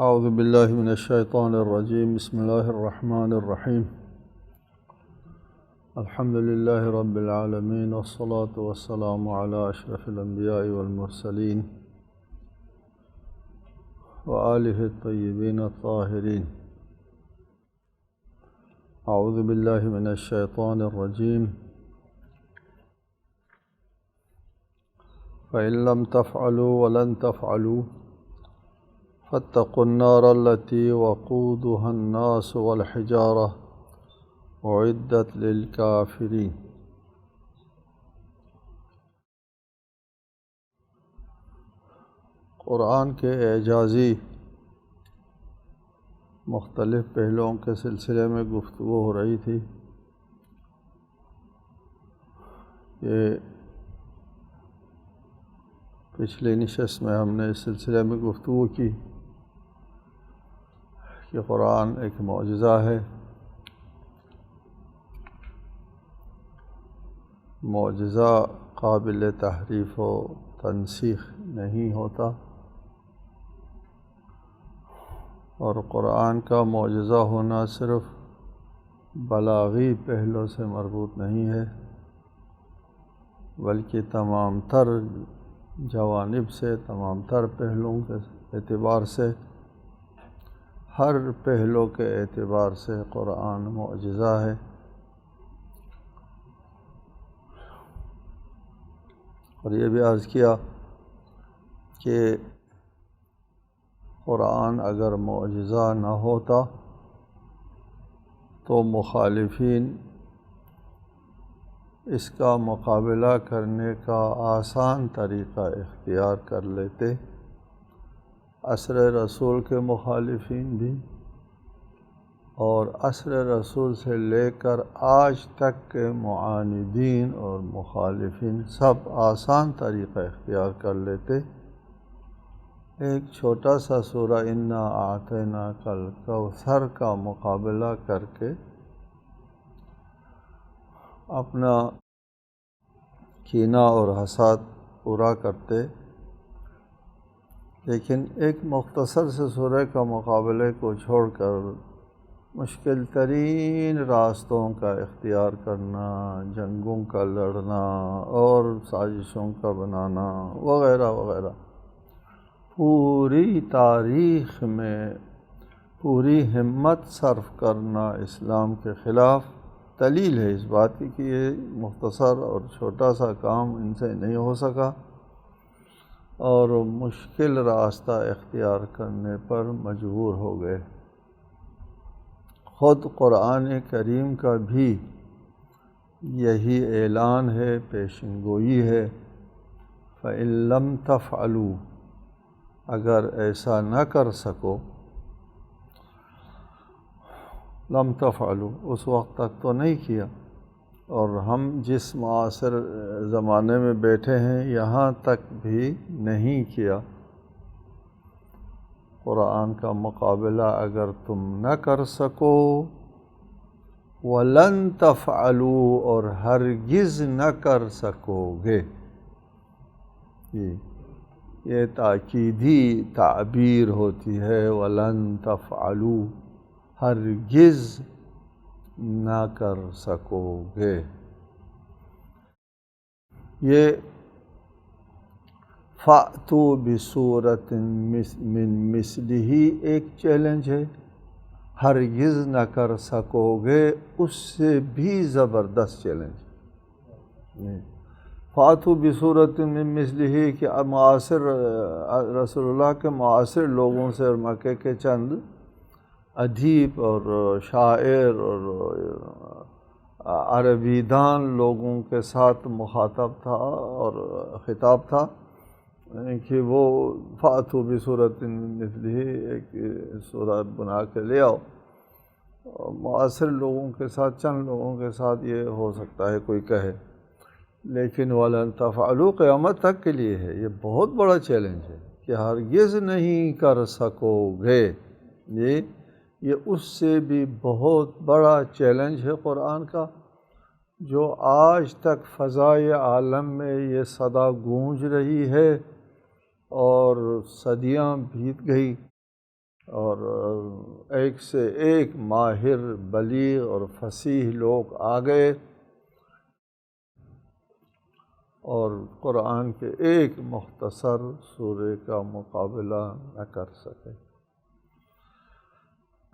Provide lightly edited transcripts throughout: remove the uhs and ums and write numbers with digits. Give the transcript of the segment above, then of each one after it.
اعوذ باللہ من الشیطان الرجیم بسم اللہ الرحمن الرحیم الحمد للہ رب العالمین والصلاة والسلام علی اشرف الانبیاء والمرسلین وآلہ الطیبین الطاہرین. اعوذ باللہ من الشیطان الرجیم فإن لم تفعلوا ولن تفعلوا فاتقوا النار التي وقودها الناس والحجارة أعدت للكافرين. قرآن کے اعجازی مختلف پہلوؤں کے سلسلے میں گفتگو ہو رہی تھی. یہ پچھلی نشست میں ہم نے اس سلسلے میں گفتگو کی کہ قرآن ایک معجزہ ہے. معجزہ قابل تحریف و تنسیخ نہیں ہوتا، اور قرآن کا معجزہ ہونا صرف بلاغی پہلو سے مربوط نہیں ہے، بلکہ تمام تر جوانب سے، تمام تر پہلوؤں کے اعتبار سے، ہر پہلو کے اعتبار سے قرآن معجزہ ہے. اور یہ بھی عرض کیا کہ قرآن اگر معجزہ نہ ہوتا تو مخالفین اس کا مقابلہ کرنے کا آسان طریقہ اختیار کر لیتے. عصر رسول کے مخالفین بھی اور عصر رسول سے لے کر آج تک کے معاندین اور مخالفین سب آسان طریقہ اختیار کر لیتے. ایک چھوٹا سا سورہ انا اعطیناک الکوثر کا مقابلہ کر کے اپنا کینہ اور حسد پورا کرتے، لیکن ایک مختصر سے سورہ کا مقابلے کو چھوڑ کر مشکل ترین راستوں کا اختیار کرنا، جنگوں کا لڑنا اور سازشوں کا بنانا وغیرہ وغیرہ، پوری تاریخ میں پوری ہمت صرف کرنا اسلام کے خلاف دلیل ہے اس بات کی کہ یہ مختصر اور چھوٹا سا کام ان سے نہیں ہو سکا، اور مشکل راستہ اختیار کرنے پر مجبور ہو گئے. خود قرآن کریم کا بھی یہی اعلان ہے، پیشن گوئی ہے. فَإِن لَّمْ تَفْعَلُوا، اگر ایسا نہ کر سکو، لم تفعلوا اس وقت تک تو نہیں کیا، اور ہم جس معاصر زمانے میں بیٹھے ہیں یہاں تک بھی نہیں کیا. قرآن کا مقابلہ اگر تم نہ کر سکو، وَلَن تَفْعَلُوا اور ہرگز نہ کر سکو گے. یہ تاکیدی تعبیر ہوتی ہے، وَلَن تَفْعَلُوا ہرگز نہ کر سکو گے. یہ فَأْتُوا بِسُورَةٍ مِّن مِّثْلِهِ ایک چیلنج ہے، ہرگز نہ کر سکو گے اس سے بھی زبردست چیلنج. فَأْتُوا بِسُورَةٍ مِّن مِّثْلِهِ کہ معاصر رسول اللہ کے معاصر لوگوں سے اور مکے کے چند ادیب اور شاعر اور عربی دان لوگوں کے ساتھ مخاطب تھا اور خطاب تھا کہ وہ فَأْتُوا بِسُورَةٍ مِّن مِّثْلِهِ ایک سورہ بنا کے لے آؤ. معاصر لوگوں کے ساتھ، چند لوگوں کے ساتھ یہ ہو سکتا ہے کوئی کہے، لیکن وَلَن تَفْعَلُوا قیامت تک کے لیے ہے. یہ بہت بڑا چیلنج ہے کہ ہرگز نہیں کر سکو گے. یہ اس سے بھی بہت بڑا چیلنج ہے قرآن کا، جو آج تک فضائے عالم میں یہ صدا گونج رہی ہے اور صدیاں بیت گئی اور ایک سے ایک ماہر بلیغ اور فصیح لوگ آ گئے اور قرآن کے ایک مختصر سورے کا مقابلہ نہ کر سکے۔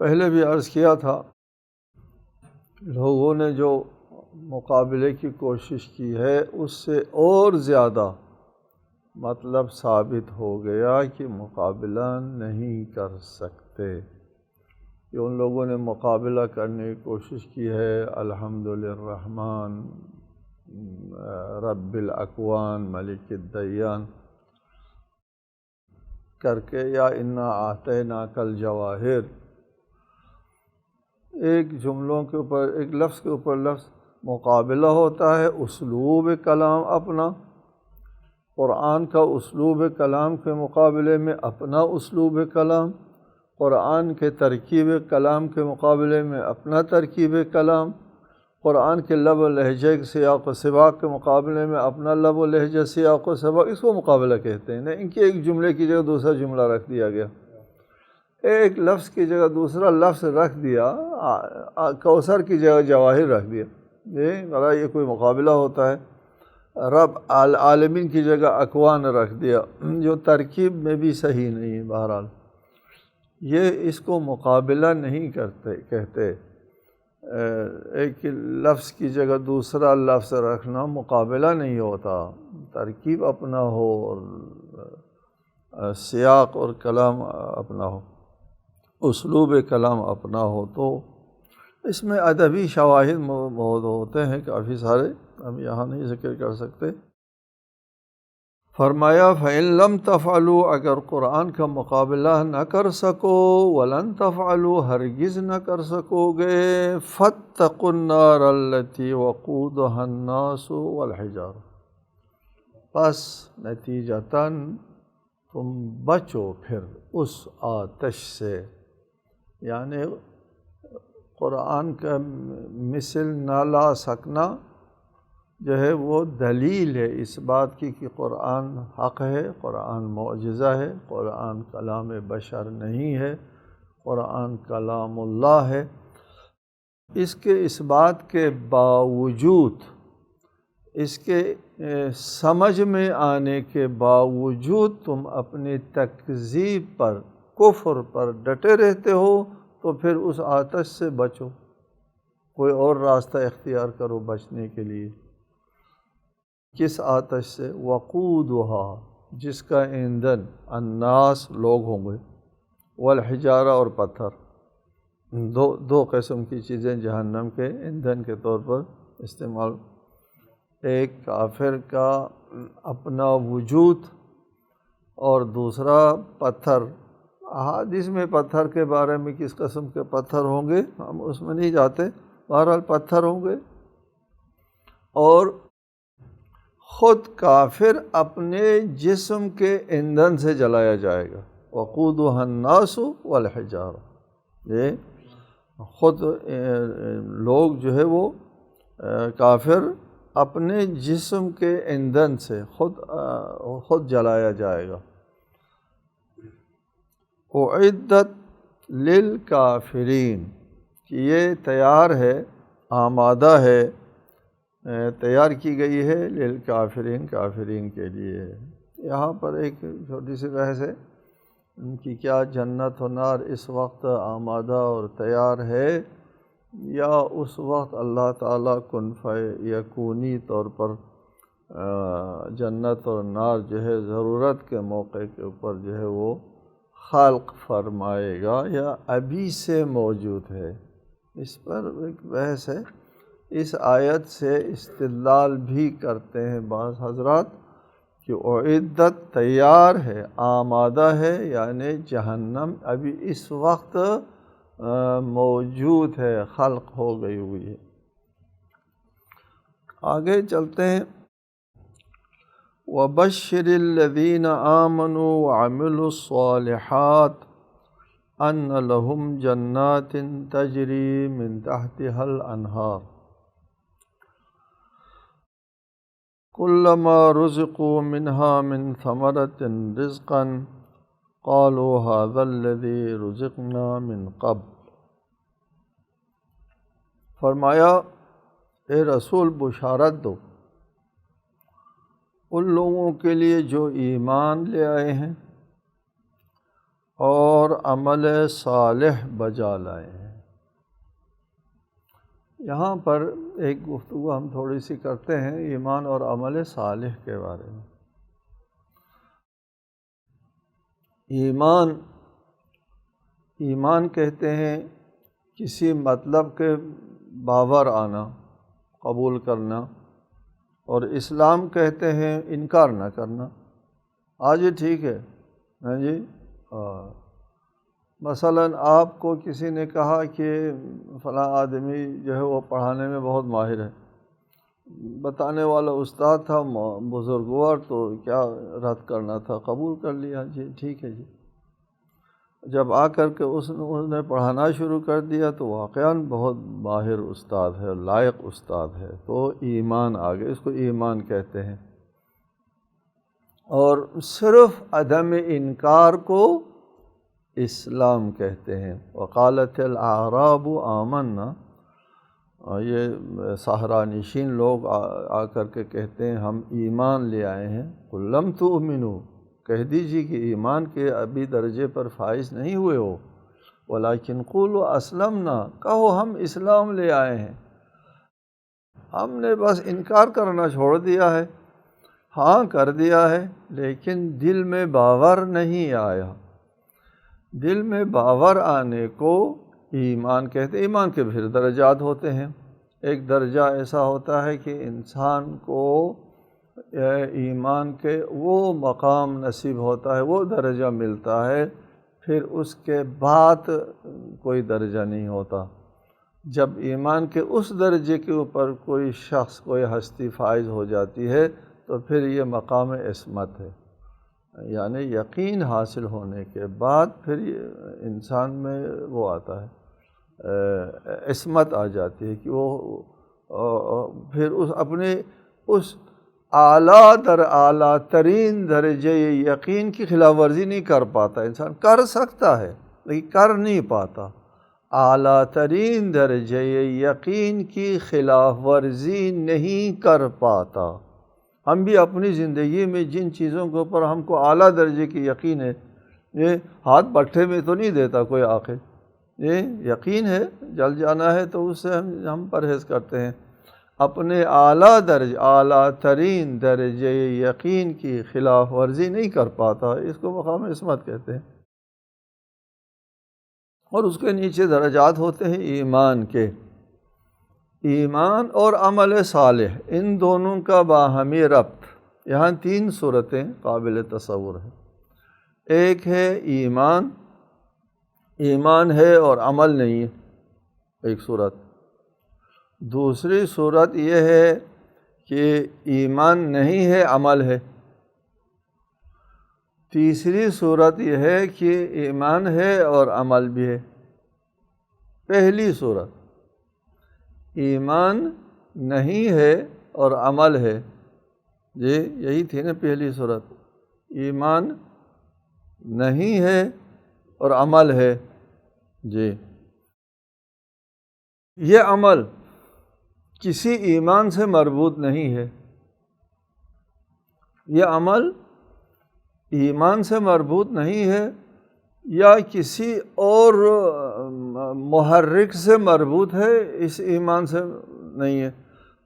پہلے بھی عرض کیا تھا، لوگوں نے جو مقابلے کی کوشش کی ہے اس سے اور زیادہ مطلب ثابت ہو گیا کہ مقابلہ نہیں کر سکتے، کہ ان لوگوں نے مقابلہ کرنے کی کوشش کی ہے الحمد للرحمن رب الاکوان ملک الدیان کر کے، یا انا اعطیناک الجواہر، ایک جملوں کے اوپر ایک لفظ کے اوپر لفظ مقابلہ ہوتا ہے۔ اسلوب کلام اپنا، قرآن کا اسلوب کلام کے مقابلے میں اپنا اسلوب کلام، قرآن کے ترکیب کلام کے مقابلے میں اپنا ترکیب کلام، قرآن کے لب و لہجے سیاق و سباق کے مقابلے میں اپنا لب و لہجہ سیاق و سباق، اس کو مقابلہ کہتے ہیں۔ ان کے ایک جملے کی جگہ دوسرا جملہ رکھ دیا گیا، ایک لفظ کی جگہ دوسرا لفظ رکھ دیا، کوثر کی جگہ جواہر رکھ دیا، یہ کوئی مقابلہ ہوتا ہے؟ رب العالمین کی جگہ اکوان رکھ دیا، جو ترکیب میں بھی صحیح نہیں ہے۔ بہرحال یہ اس کو مقابلہ نہیں کہتے، ایک لفظ کی جگہ دوسرا لفظ رکھنا مقابلہ نہیں ہوتا، ترکیب اپنا ہو اور سیاق اور کلام اپنا ہو، اسلوب کلام اپنا ہو، تو اس میں ادبی شواہد موجود ہوتے ہیں کافی سارے، ہم یہاں نہیں ذکر کر سکتے۔ فرمایا فَإِن لَمْ تَفْعَلُوا، اگر قرآن کا مقابلہ نہ کر سکو، وَلَن تَفْعَلُوا، ہرگز نہ کر سکو گے، فَاتَّقُوا النَّارَ الَّتِي وَقُودُهَا النَّاسُ وَالْحِجَارَةُ، پس نتیجتاً تم بچو پھر اس آتش سے، یعنی قرآن کا مثل نہ لا سکنا جو ہے وہ دلیل ہے اس بات کی کہ قرآن حق ہے، قرآن معجزہ ہے، قرآن کلام بشر نہیں ہے، قرآن کلام اللہ ہے۔ اس بات کے باوجود، اس کے سمجھ میں آنے کے باوجود تم اپنی تکذیب پر، کفر پر ڈٹے رہتے ہو، تو پھر اس آتش سے بچو، کوئی اور راستہ اختیار کرو بچنے کے لیے۔ کس آتش سے؟ وقودها، جس کا ایندھن الناس لوگ ہوں گے، والحجارہ اور پتھر، دو قسم کی چیزیں جہنم کے ایندھن کے طور پر استعمال، ایک کافر کا اپنا وجود اور دوسرا پتھر۔ احادیث میں پتھر کے بارے میں کس قسم کے پتھر ہوں گے ہم اس میں نہیں جاتے، بہرحال پتھر ہوں گے، اور خود کافر اپنے جسم کے ایندھن سے جلایا جائے گا۔ وقودها الناس والحجارہ، یہ خود لوگ جو ہے وہ کافر اپنے جسم کے ایندھن سے خود جلایا جائے گا۔ اعدت للکافرین، کہ یہ تیار ہے، آمادہ ہے، تیار کی گئی ہے، للکافرین، کافرین کے لیے۔ یہاں پر ایک چھوٹی سی بحث ہے کہ کیا جنت و نار اس وقت آمادہ اور تیار ہے، یا اس وقت اللہ تعالیٰ کن فیکونی طور پر جنت اور نار جو ہے ضرورت کے موقع کے اوپر جو ہے وہ خلق فرمائے گا، یا ابھی سے موجود ہے؟ اس پر ایک بحث ہے۔ اس آیت سے استدلال بھی کرتے ہیں بعض حضرات کہ اعدت تیار ہے، آمادہ ہے، یعنی جہنم ابھی اس وقت موجود ہے، خلق ہو گئی ہوئی ہے۔ آگے چلتے ہیں۔ وَبَشِّرِ الَّذِينَ آمَنُوا وَعَمِلُوا الصَّالِحَاتِ أَنَّ لَهُمْ جَنَّاتٍ تَجْرِي مِن تَحْتِهَا الْأَنْهَارُ كُلَّمَا رُزِقُوا مِنْهَا مِن ثَمَرَةٍ رِزْقًا قالوا هذا الذي رزقنا من قبل، فرمایا اے رسول بشارت دو ان لوگوں کے لیے جو ایمان لے آئے ہیں اور عمل صالح بجا لائے ہیں۔ یہاں پر ایک گفتگو ہم تھوڑی سی کرتے ہیں ایمان اور عمل صالح کے بارے میں۔ ایمان کہتے ہیں کسی مطلب کے باور آنا، قبول کرنا، اور اسلام کہتے ہیں انکار نہ کرنا۔ آج یہ ٹھیک ہے ہاں جی، مثلا آپ کو کسی نے کہا کہ فلاں آدمی جو ہے وہ پڑھانے میں بہت ماہر ہے، بتانے والا استاد تھا، بزرگوار، تو کیا رد کرنا تھا، قبول کر لیا، جی ٹھیک ہے جی۔ جب آ کر کے اس نے پڑھانا شروع کر دیا تو واقعاً بہت ماہر استاد ہے، لائق استاد ہے، تو ایمان آ گیا، اس کو ایمان کہتے ہیں۔ اور صرف عدم انکار کو اسلام کہتے ہیں۔ وقالت الاعراب آمنا، یہ صحرا نشین لوگ آ کر کے کہتے ہیں ہم ایمان لے آئے ہیں۔ قل لم تؤمنوا، کہہ دیجیے کہ ایمان کے ابھی درجے پر فائز نہیں ہوئے ہو، ولیکن قولوا اسلمنا، کہو ہم اسلام لے آئے ہیں، ہم نے بس انکار کرنا چھوڑ دیا ہے، ہاں کر دیا ہے لیکن دل میں باور نہیں آیا۔ دل میں باور آنے کو ایمان کہتے ہیں۔ ایمان کے پھر درجات ہوتے ہیں۔ ایک درجہ ایسا ہوتا ہے کہ انسان کو ایمان کے وہ مقام نصیب ہوتا ہے، وہ درجہ ملتا ہے، پھر اس کے بعد کوئی درجہ نہیں ہوتا۔ جب ایمان کے اس درجے کے اوپر کوئی شخص، کوئی ہستی فائز ہو جاتی ہے تو پھر یہ مقام عصمت ہے، یعنی یقین حاصل ہونے کے بعد پھر انسان میں وہ آتا ہے، عصمت آ جاتی ہے کہ وہ پھر اپنے اس اعلیٰ در اعلیٰ ترین درجے یقین کی خلاف ورزی نہیں کر پاتا۔ انسان کر سکتا ہے لیکن کر نہیں پاتا۔ اعلیٰ ترین درجے یقین کی خلاف ورزی نہیں کر پاتا۔ ہم بھی اپنی زندگی میں جن چیزوں کے اوپر ہم کو اعلیٰ درجے کی یقین ہے، یہ ہاتھ بٹھے میں تو نہیں دیتا کوئی آخر، یہ یقین ہے جل جانا ہے تو اس سے ہم پرہیز کرتے ہیں۔ اپنے اعلیٰ ترین درجے یقین کی خلاف ورزی نہیں کر پاتا، اس کو مقام عصمت کہتے ہیں۔ اور اس کے نیچے درجات ہوتے ہیں ایمان کے۔ ایمان اور عمل صالح، ان دونوں کا باہمی ربط، یہاں 3 صورتیں قابل تصور ہیں۔ ایک ہے ایمان، ایمان ہے اور عمل نہیں ہے، ایک صورت۔ دوسری صورت یہ ہے کہ ایمان نہیں ہے، عمل ہے۔ تیسری صورت یہ ہے کہ ایمان ہے اور عمل بھی ہے۔ پہلی صورت ایمان نہیں ہے اور عمل ہے، جی یہی تھی نا پہلی صورت، ایمان نہیں ہے اور عمل ہے، جی یہ عمل کسی ایمان سے مربوط نہیں ہے، یہ عمل ایمان سے مربوط نہیں ہے یا کسی اور محرک سے مربوط ہے، اس ایمان سے نہیں ہے،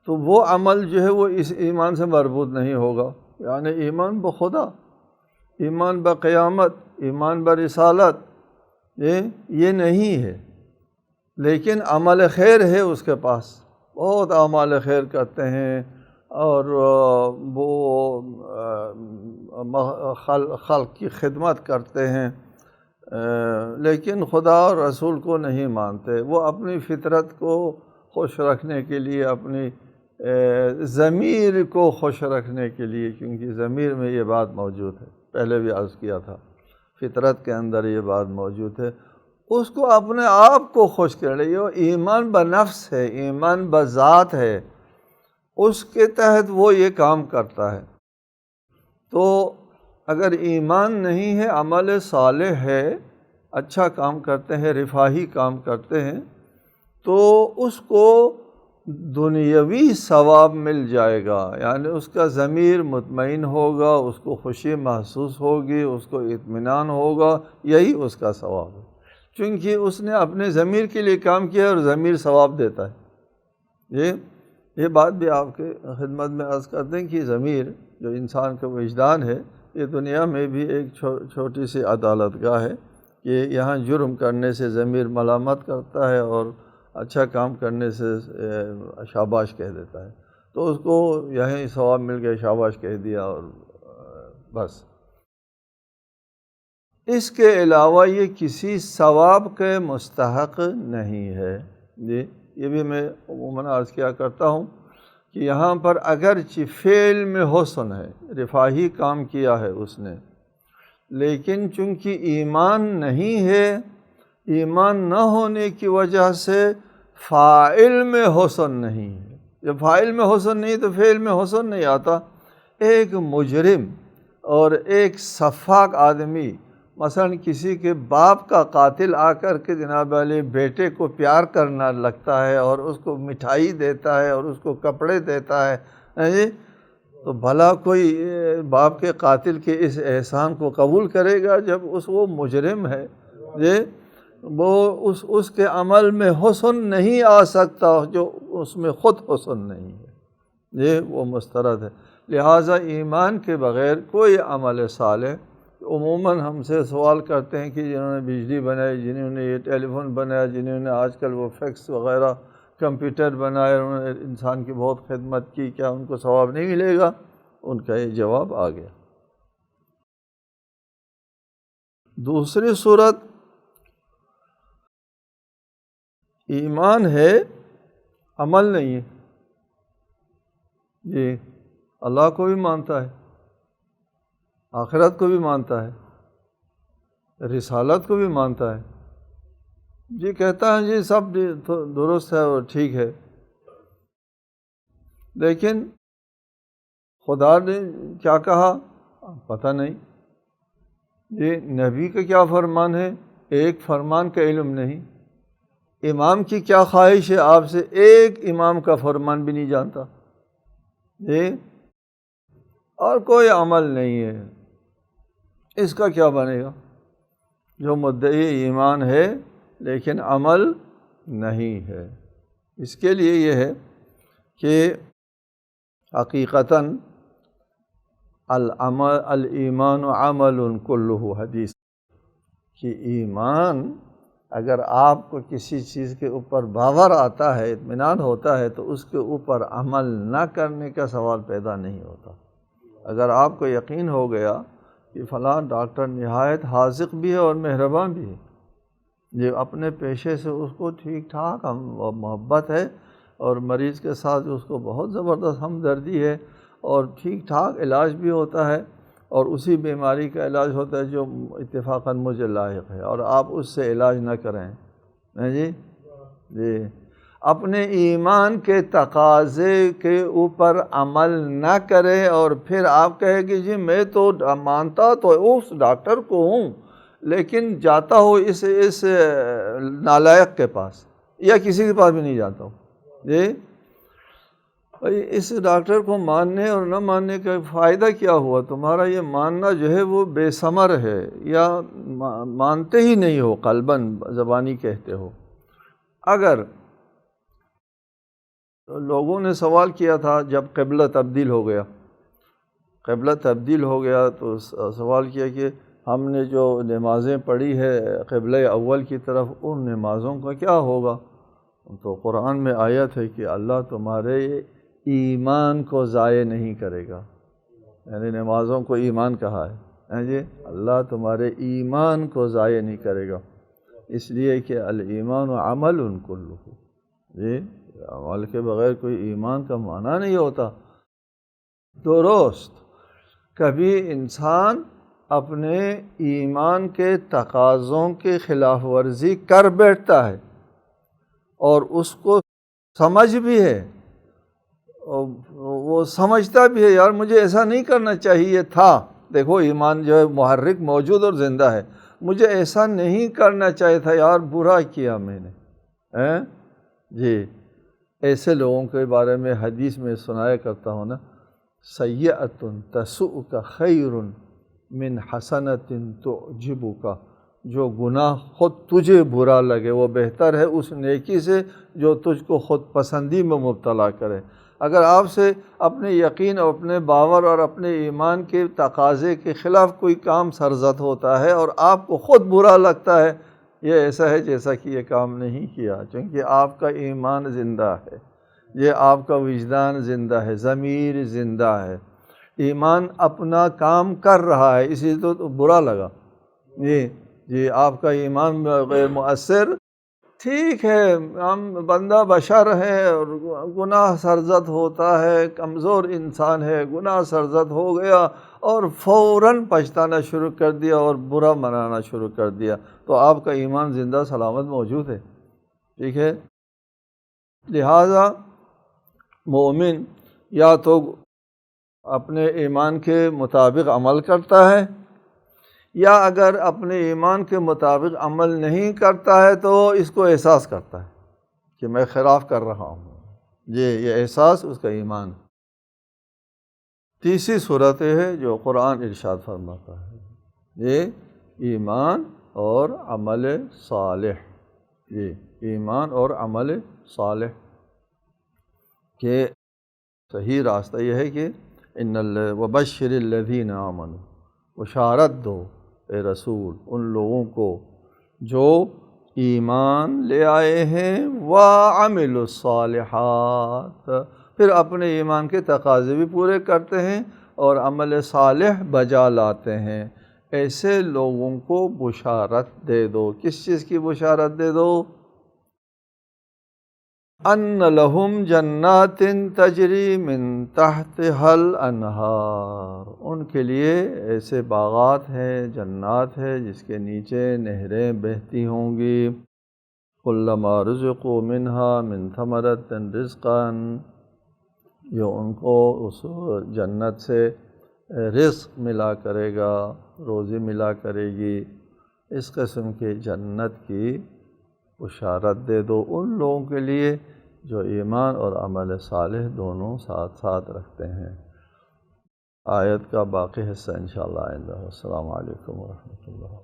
تو وہ عمل جو ہے وہ اس ایمان سے مربوط نہیں ہوگا۔ یعنی ایمان بخدا، ایمان بقیامت، ایمان برسالت، یہ نہیں ہے، لیکن عمل خیر ہے اس کے پاس، بہت اعمال خیر کرتے ہیں اور وہ خلق کی خدمت کرتے ہیں، لیکن خدا اور رسول کو نہیں مانتے۔ وہ اپنی فطرت کو خوش رکھنے کے لیے، اپنی ضمیر کو خوش رکھنے کے لیے، کیونکہ ضمیر میں یہ بات موجود ہے، پہلے بھی عرض کیا تھا، فطرت کے اندر یہ بات موجود ہے، اس کو اپنے آپ کو خوش کر لے۔ یہ ایمان بنفس ہے، ایمان بذات ہے، اس کے تحت وہ یہ کام کرتا ہے۔ تو اگر ایمان نہیں ہے، عمل صالح ہے، اچھا کام کرتے ہیں، رفاہی کام کرتے ہیں، تو اس کو دنیاوی ثواب مل جائے گا، یعنی اس کا ضمیر مطمئن ہوگا، اس کو خوشی محسوس ہوگی، اس کو اطمینان ہوگا، یہی اس کا ثواب ہے، چونکہ اس نے اپنے ضمیر کے لیے کام کیا اور ضمیر ثواب دیتا ہے۔ یہ بات بھی آپ کے خدمت میں عرض کرتے ہیں کہ ضمیر جو انسان کا وجدان ہے، یہ دنیا میں بھی ایک چھوٹی سی عدالت گاہ ہے کہ یہاں جرم کرنے سے ضمیر ملامت کرتا ہے اور اچھا کام کرنے سے شاباش کہہ دیتا ہے، تو اس کو یہیں ثواب مل گیا، شاباش کہہ دیا اور بس۔ اس کے علاوہ یہ کسی ثواب کے مستحق نہیں ہے۔ جی، یہ بھی میں عموماً عرض کیا کرتا ہوں کہ یہاں پر اگرچہ فعل میں حسن ہے، رفاہی کام کیا ہے اس نے، لیکن چونکہ ایمان نہیں ہے، ایمان نہ ہونے کی وجہ سے فاعل میں حسن نہیں ہے۔ جب فاعل میں حسن نہیں تو فعل میں حسن نہیں آتا۔ ایک مجرم اور ایک سفاک آدمی مثلا کسی کے باپ کا قاتل آ کر کے جناب علی بیٹے کو پیار کرنا لگتا ہے اور اس کو مٹھائی دیتا ہے اور اس کو کپڑے دیتا ہے، تو بھلا کوئی باپ کے قاتل کے اس احسان کو قبول کرے گا جب وہ مجرم ہے؟ وہ اس کے عمل میں حسن نہیں آ سکتا جو اس میں خود حسن نہیں ہے، یہ وہ مسترد ہے۔ لہٰذا ایمان کے بغیر کوئی عمل صالح، عموماً ہم سے سوال کرتے ہیں کہ جنہوں نے بجلی بنائی، جنہوں نے یہ ٹیلی فون بنایا، جنہوں نے آج کل وہ فیکس وغیرہ کمپیوٹر بنائے، انہوں نے انسان کی بہت خدمت کی، کیا ان کو ثواب نہیں ملے گا؟ ان کا یہ جواب آ گیا۔ دوسری صورت، ایمان ہے، عمل نہیں ہے۔ جی، اللہ کو بھی مانتا ہے، آخرت کو بھی مانتا ہے، رسالت کو بھی مانتا ہے، جی کہتا ہے جی سب درست ہے اور ٹھیک ہے، لیکن خدا نے کیا کہا پتہ نہیں، یہ نبی کا کیا فرمان ہے، ایک فرمان کا علم نہیں، امام کی کیا خواہش ہے آپ سے، ایک امام کا فرمان بھی نہیں جانتا، اور کوئی عمل نہیں ہے، اس کا کیا بنے گا؟ جو مدعی ایمان ہے لیکن عمل نہیں ہے۔ اس کے لیے یہ ہے کہ حقیقتاً الایمان عمل کلہ حدیث، کہ ایمان اگر آپ کو کسی چیز کے اوپر باور آتا ہے، اطمینان ہوتا ہے، تو اس کے اوپر عمل نہ کرنے کا سوال پیدا نہیں ہوتا۔ اگر آپ کو یقین ہو گیا کہ فلاں ڈاکٹر نہایت حاذق بھی ہے اور مہربان بھی ہے، یہ اپنے پیشے سے اس کو ٹھیک ٹھاک محبت ہے اور مریض کے ساتھ اس کو بہت زبردست ہمدردی ہے اور ٹھیک ٹھاک علاج بھی ہوتا ہے اور اسی بیماری کا علاج ہوتا ہے جو اتفاقاً مجھے لائق ہے، اور آپ اس سے علاج نہ کریں، جی اپنے ایمان کے تقاضے کے اوپر عمل نہ کریں اور پھر آپ کہیں کہ جی میں تو مانتا تو اس ڈاکٹر کو ہوں لیکن جاتا ہوں اس نالائق کے پاس، یا کسی کے پاس بھی نہیں جاتا ہوں، جی اس ڈاکٹر کو ماننے اور نہ ماننے کا فائدہ کیا ہوا؟ تمہارا یہ ماننا جو ہے وہ بے ثمر ہے، یا مانتے ہی نہیں ہو، قلباً زبانی کہتے ہو۔ اگر لوگوں نے سوال کیا تھا جب قبلہ تبدیل ہو گیا تو سوال کیا کہ ہم نے جو نمازیں پڑھی ہے قبلہ اول کی طرف، ان نمازوں کا کیا ہوگا؟ تو قرآن میں آیت ہے کہ اللہ تمہارے ایمان کو ضائع نہیں کرے گا، یعنی نمازوں کو ایمان کہا ہے جی، اللہ تمہارے ایمان کو ضائع نہیں کرے گا، اس لیے کہ الایمان عمل کلہ، جی عمل کے بغیر کوئی ایمان کا معنی نہیں ہوتا۔ درست، کبھی انسان اپنے ایمان کے تقاضوں کے خلاف ورزی کر بیٹھتا ہے اور اس کو سمجھ بھی ہے، وہ سمجھتا بھی ہے یار مجھے ایسا نہیں کرنا چاہیے تھا، دیکھو ایمان جو ہے محرک موجود اور زندہ ہے، مجھے ایسا نہیں کرنا چاہیے تھا یار، برا کیا میں نے، جی ایسے لوگوں کے بارے میں حدیث میں سنایا کرتا ہوں نا، سیئۃ تسؤک خیر من حسنۃ تعجبک، جو گناہ خود تجھے برا لگے وہ بہتر ہے اس نیکی سے جو تجھ کو خود پسندی میں مبتلا کرے۔ اگر آپ سے اپنے یقین اور اپنے باور اور اپنے ایمان کے تقاضے کے خلاف کوئی کام سرزد ہوتا ہے اور آپ کو خود برا لگتا ہے، یہ ایسا ہے جیسا کہ یہ کام نہیں کیا، چونکہ آپ کا ایمان زندہ ہے، یہ آپ کا وجدان زندہ ہے، ضمیر زندہ ہے، ایمان اپنا کام کر رہا ہے، اسی تو برا لگا۔ جی آپ کا ایمان غیر مؤثر، ٹھیک ہے، ہم بندہ بشر ہے اور گناہ سرزد ہوتا ہے، کمزور انسان ہے، گناہ سرزد ہو گیا اور فوراً پچھتانا شروع کر دیا اور برا منانا شروع کر دیا، تو آپ کا ایمان زندہ سلامت موجود ہے، ٹھیک ہے۔ لہذا مومن یا تو اپنے ایمان کے مطابق عمل کرتا ہے، یا اگر اپنے ایمان کے مطابق عمل نہیں کرتا ہے تو اس کو احساس کرتا ہے کہ میں خلاف کر رہا ہوں، یہ احساس اس کا ایمان۔ تیسری صورت ہے جو قرآن ارشاد فرماتا ہے، یہ ایمان اور عمل صالح، یہ ایمان اور عمل صالح کہ صحیح راستہ یہ ہے کہ وبشر الذین آمنوا، بشارت دو اے رسول ان لوگوں کو جو ایمان لے آئے ہیں وعملوا الصالحات، پھر اپنے ایمان کے تقاضے بھی پورے کرتے ہیں اور عمل صالح بجا لاتے ہیں، ایسے لوگوں کو بشارت دے دو۔ کس چیز کی بشارت دے دو؟ ان لہم جنات تجری من تحتها الانہار، ان کے لیے ایسے باغات ہیں، جنات ہے جس کے نیچے نہریں بہتی ہوں گی، کلما رزقوا منها من ثمرۃ رزقا، جو ان کو اس جنت سے رزق ملا کرے گا، روزی ملا کرے گی، اس قسم کی جنت کی بشارت دے دو ان لوگوں کے لیے جو ایمان اور عمل صالح دونوں ساتھ ساتھ رکھتے ہیں۔ آیت کا باقی حصہ انشاءاللہ آئندہ۔ السلام علیکم ورحمۃ اللہ۔